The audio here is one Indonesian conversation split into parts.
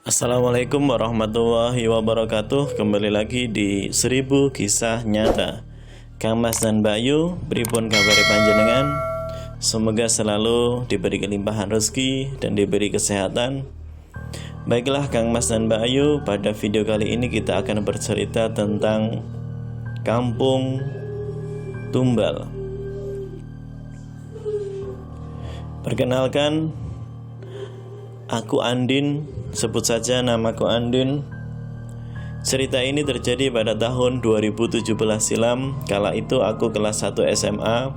Assalamualaikum warahmatullahi wabarakatuh. Kembali lagi di 1000 kisah nyata. Kang Mas dan Bayu, pripun kabare panjenengan? Semoga selalu diberi kelimpahan rezeki dan diberi kesehatan. Baiklah Kang Mas dan Bayu, pada video kali ini kita akan bercerita tentang Kampung Tumbal. Perkenalkan, aku Andin, sebut saja namaku Andin. Cerita ini terjadi pada tahun 2017 silam. Kala itu aku kelas 1 SMA.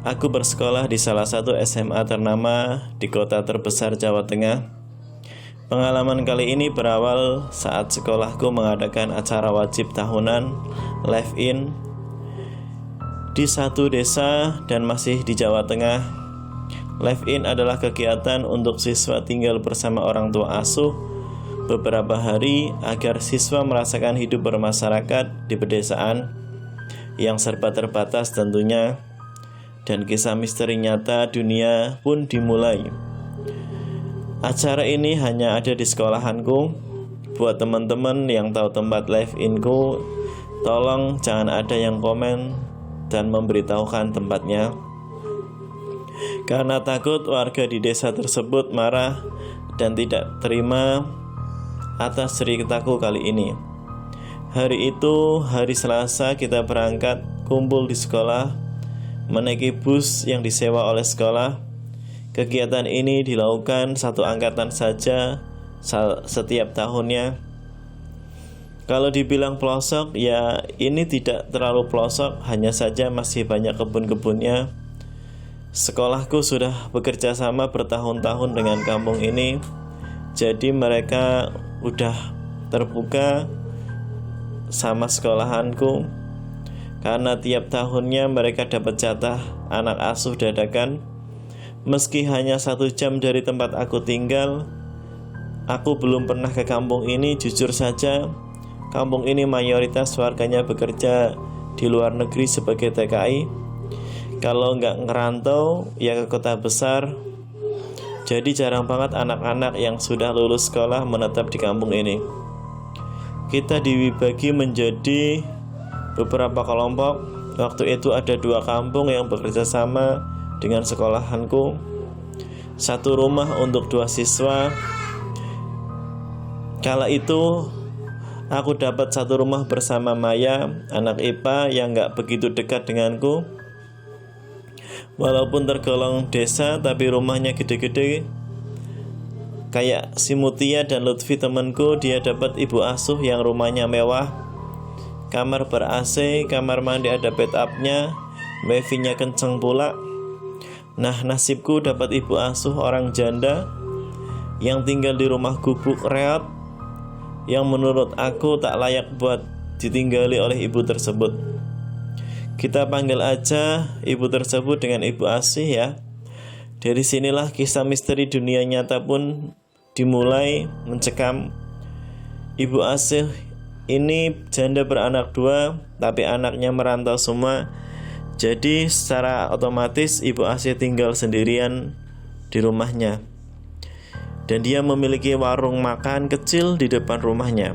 Aku bersekolah di salah satu SMA ternama di kota terbesar Jawa Tengah. Pengalaman kali ini berawal saat sekolahku mengadakan acara wajib tahunan live-in di satu desa dan masih di Jawa Tengah. Live-in adalah kegiatan untuk siswa tinggal bersama orang tua asuh beberapa hari agar siswa merasakan hidup bermasyarakat di pedesaan yang serba terbatas tentunya, dan kisah misteri nyata dunia pun dimulai. Acara ini hanya ada di sekolahanku. Buat teman-teman yang tahu tempat live-in-ku, tolong jangan ada yang komen dan memberitahukan tempatnya, karena takut warga di desa tersebut marah dan tidak terima atas ceritaku kali ini. Hari itu, hari Selasa, kita berangkat kumpul di sekolah, menaiki bus yang disewa oleh sekolah. Kegiatan ini dilakukan satu angkatan saja setiap tahunnya. Kalau dibilang pelosok, ya ini tidak terlalu pelosok, hanya saja masih banyak kebun-kebunnya. Sekolahku sudah bekerja sama bertahun-tahun dengan kampung ini, jadi mereka udah terbuka sama sekolahanku, karena tiap tahunnya mereka dapat jatah anak asuh dadakan. Meski hanya 1 jam dari tempat aku tinggal, aku belum pernah ke kampung ini. Jujur saja, kampung ini mayoritas warganya bekerja di luar negeri sebagai TKI. Kalau nggak ngerantau, ya ke kota besar. Jadi jarang banget anak-anak yang sudah lulus sekolah menetap di kampung ini. Kita dibagi menjadi beberapa kelompok. Waktu itu ada 2 kampung yang bekerja sama dengan sekolahanku. 1 rumah untuk 2 siswa. Kala itu aku dapat 1 rumah bersama Maya, anak IPA yang nggak begitu dekat denganku. Walaupun tergolong desa, tapi rumahnya gede-gede. Kayak si Mutia dan Lutfi temanku, dia dapat ibu asuh yang rumahnya mewah, kamar ber-AC, kamar mandi ada bathtubnya, wifi-nya kenceng pula. Nah, nasibku dapat ibu asuh orang janda yang tinggal di rumah gubuk reot, yang menurut aku tak layak buat ditinggali oleh ibu tersebut. Kita panggil aja ibu tersebut dengan ibu asih ya. Dari sinilah kisah misteri dunia nyata pun dimulai mencekam. Ibu asih ini janda beranak 2, tapi anaknya merantau semua. Jadi secara otomatis ibu asih tinggal sendirian di rumahnya. Dan dia memiliki warung makan kecil di depan rumahnya.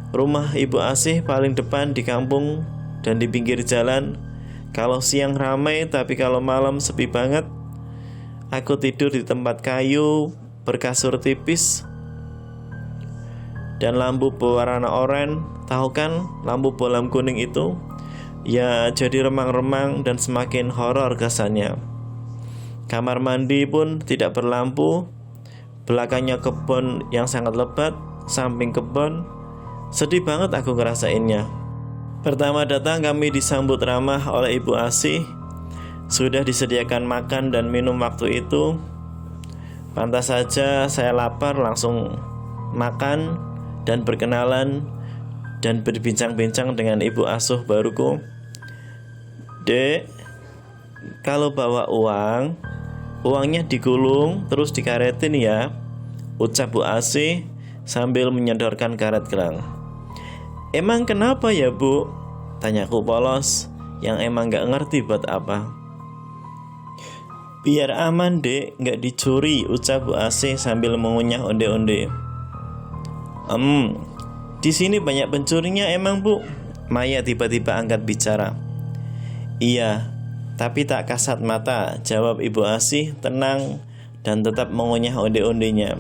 Rumah ibu asih paling depan di kampung dan di pinggir jalan. Kalau siang ramai, tapi kalau malam sepi banget. Aku tidur di tempat kayu berkasur tipis dan lampu berwarna oranye. Tahu kan lampu bolam kuning itu? Ya jadi remang-remang dan semakin horor kesannya. Kamar mandi pun tidak berlampu. Belakangnya kebun yang sangat lebat, samping kebun. Sedih banget aku ngerasainnya. Pertama datang kami disambut ramah oleh ibu asih. Sudah disediakan makan dan minum waktu itu. Pantas saja saya lapar, langsung makan dan berkenalan dan berbincang-bincang dengan ibu asuh baruku. Dek, kalau bawa uang, uangnya digulung terus dikaretin ya, ucap bu asih sambil menyodorkan karet gelang. Emang kenapa ya bu? Tanyaku polos yang emang gak ngerti buat apa. Biar aman dek, gak dicuri, ucap Bu Asih sambil mengunyah onde-onde. Di sini banyak pencurinya emang, Bu?" Maya tiba-tiba angkat bicara. "Iya, tapi tak kasat mata," jawab Ibu Asih tenang dan tetap mengunyah onde-ondenya.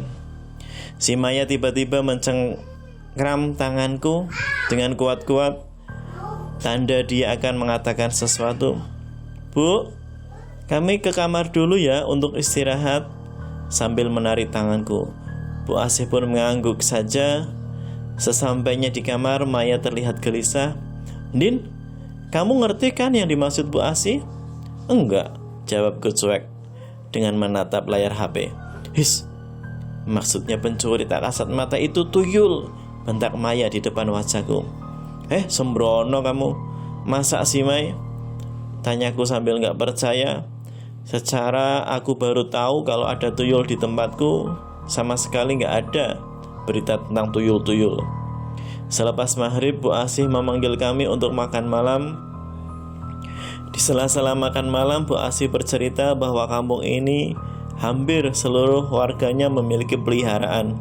Si Maya tiba-tiba mencengkram tanganku dengan kuat-kuat, tanda dia akan mengatakan sesuatu. "Bu, kami ke kamar dulu ya untuk istirahat," sambil menarik tanganku. Bu Asih pun mengangguk saja. Sesampainya di kamar, Maya terlihat gelisah. "Din, kamu ngerti kan yang dimaksud Bu Asih?" "Enggak," jawabku cuek dengan menatap layar HP. "His, maksudnya pencuri tak kasat mata itu tuyul," bentak Maya di depan wajahku. Sembrono kamu. "Masa sih, Mai?" tanyaku sambil gak percaya. Secara aku baru tahu kalau ada tuyul di tempatku. Sama sekali gak ada berita tentang tuyul-tuyul. Selepas maghrib, Bu Asih memanggil kami untuk makan malam. Di sela-sela makan malam, Bu Asih bercerita bahwa kampung ini hampir seluruh warganya memiliki peliharaan.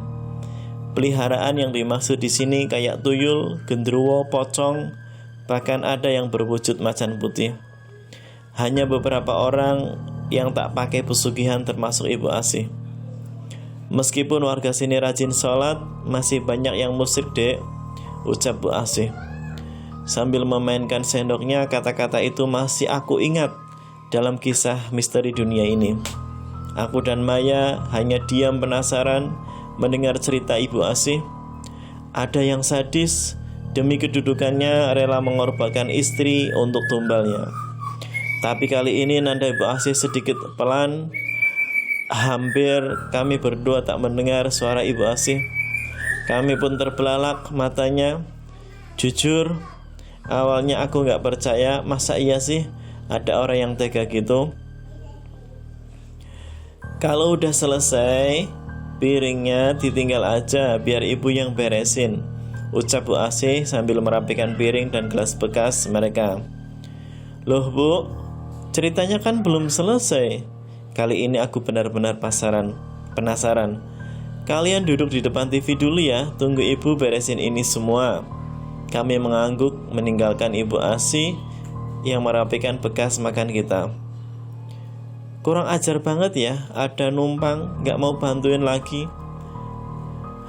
Peliharaan yang dimaksud di sini kayak tuyul, genderuwo, pocong, bahkan ada yang berwujud macan putih. Hanya beberapa orang yang tak pakai pesugihan termasuk Ibu Asih. "Meskipun warga sini rajin sholat, masih banyak yang musyrik, Dek," ucap Bu Asih. Sambil memainkan sendoknya, kata-kata itu masih aku ingat dalam kisah misteri dunia ini. Aku dan Maya hanya diam penasaran mendengar cerita Ibu Asih. Ada yang sadis, demi kedudukannya rela mengorbankan istri untuk tumbalnya. Tapi kali ini nada Ibu Asih sedikit pelan. Hampir kami berdua tak mendengar suara Ibu Asih. Kami pun terbelalak matanya. Jujur, awalnya aku gak percaya. Masa iya sih ada orang yang tega gitu? "Kalau udah selesai, piringnya ditinggal aja, biar ibu yang beresin," ucap Bu Asih sambil merapikan piring dan gelas bekas mereka. "Loh Bu, ceritanya kan belum selesai." Kali ini aku benar-benar penasaran. "Kalian duduk di depan TV dulu ya, tunggu ibu beresin ini semua." Kami mengangguk meninggalkan Ibu Asih yang merapikan bekas makan kita. Kurang ajar banget ya, ada numpang gak mau bantuin lagi.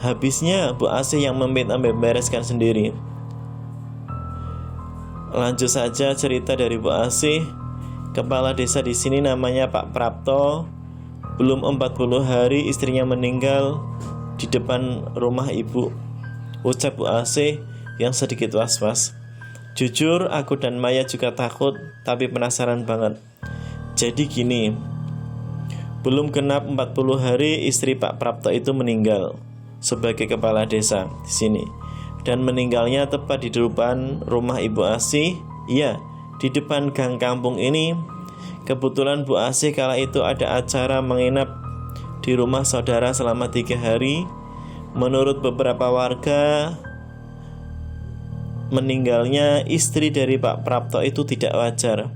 Habisnya Bu Asih yang membereskan sendiri. Lanjut saja cerita dari Bu Asih. Kepala desa di sini namanya Pak Prapto. Belum 40 hari istrinya meninggal di depan rumah ibu, ucap Bu Asih yang sedikit was-was. Jujur, aku dan Maya juga takut, tapi penasaran banget. Jadi gini, belum genap 40 hari istri Pak Prapto itu meninggal sebagai kepala desa di sini. Dan meninggalnya tepat di depan rumah Ibu Asih. Iya, di depan gang kampung ini. Kebetulan Bu Asih kala itu ada acara menginap di rumah saudara selama 3 hari. Menurut beberapa warga, meninggalnya istri dari Pak Prapto itu tidak wajar.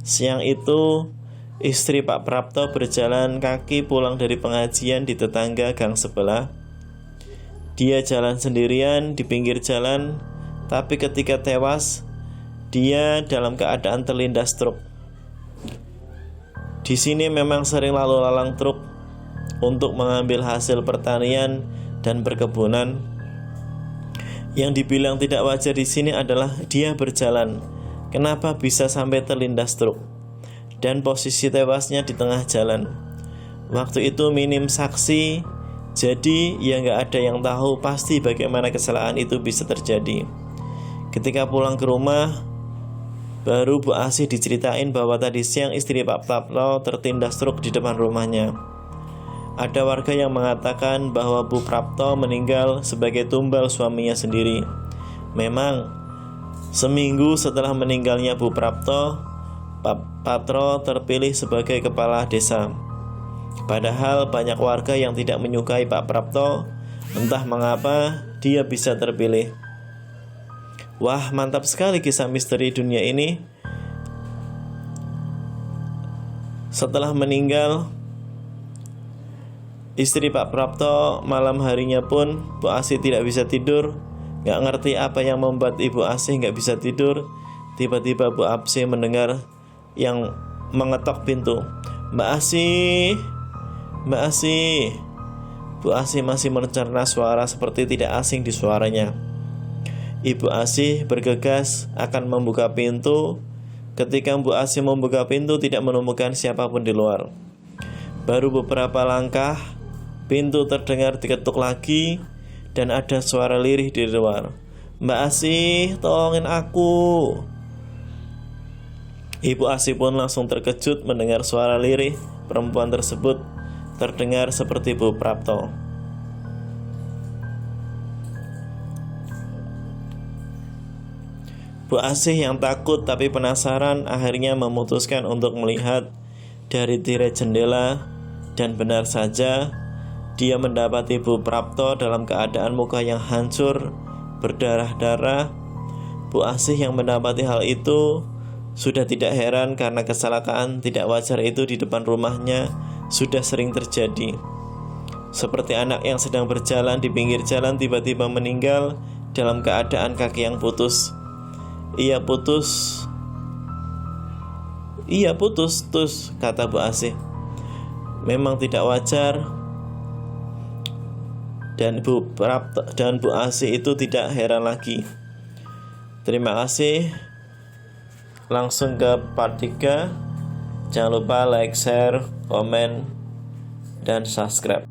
Siang itu, istri Pak Prapto berjalan kaki pulang dari pengajian di tetangga gang sebelah. Dia jalan sendirian di pinggir jalan, tapi ketika tewas, dia dalam keadaan terlindas truk. Di sini memang sering lalu lalang truk untuk mengambil hasil pertanian dan perkebunan. Yang dibilang tidak wajar di sini adalah dia berjalan. Kenapa bisa sampai terlindas truk? Dan posisi tewasnya di tengah jalan. Waktu itu minim saksi, jadi ya nggak ada yang tahu pasti bagaimana kesalahan itu bisa terjadi. Ketika pulang ke rumah, baru Bu Asih diceritain bahwa tadi siang istri Pak Prapto tertindas truk di depan rumahnya. Ada warga yang mengatakan bahwa Bu Prapto meninggal sebagai tumbal suaminya sendiri. Memang, seminggu setelah meninggalnya Bu Prapto, Pak Patro terpilih sebagai kepala desa. Padahal banyak warga yang tidak menyukai Pak Prapto, entah mengapa dia bisa terpilih. Wah, mantap sekali kisah misteri dunia ini. Setelah meninggal, Istri Pak Prapto malam harinya pun Bu Asih tidak bisa tidur. Gak ngerti apa yang membuat Ibu Asih gak bisa tidur. Tiba-tiba Bu Asih mendengar yang mengetok pintu. Mbak Asih, Mbak Asih. Bu Asih masih mencerna suara seperti tidak asing di suaranya. Ibu Asih bergegas akan membuka pintu. Ketika Bu Asih membuka pintu, tidak menemukan siapapun di luar. Baru beberapa langkah, pintu terdengar diketuk lagi dan ada suara lirih di luar. Mbak Asih, tolongin aku. Ibu Asih pun langsung terkejut mendengar suara lirih perempuan tersebut terdengar seperti Bu Prapto. Bu Asih yang takut tapi penasaran akhirnya memutuskan untuk melihat dari tirai jendela, dan benar saja dia mendapati Bu Prapto dalam keadaan muka yang hancur, berdarah-darah. Bu Asih yang mendapati hal itu sudah tidak heran karena kecelakaan tidak wajar itu di depan rumahnya sudah sering terjadi. Seperti anak yang sedang berjalan di pinggir jalan tiba-tiba meninggal dalam keadaan kaki yang putus. Iya putus, kata Bu Asih. Memang tidak wajar. Dan Bu Asih itu tidak heran lagi. Terima kasih. Langsung ke part 3. Jangan lupa like, share, komen, dan subscribe.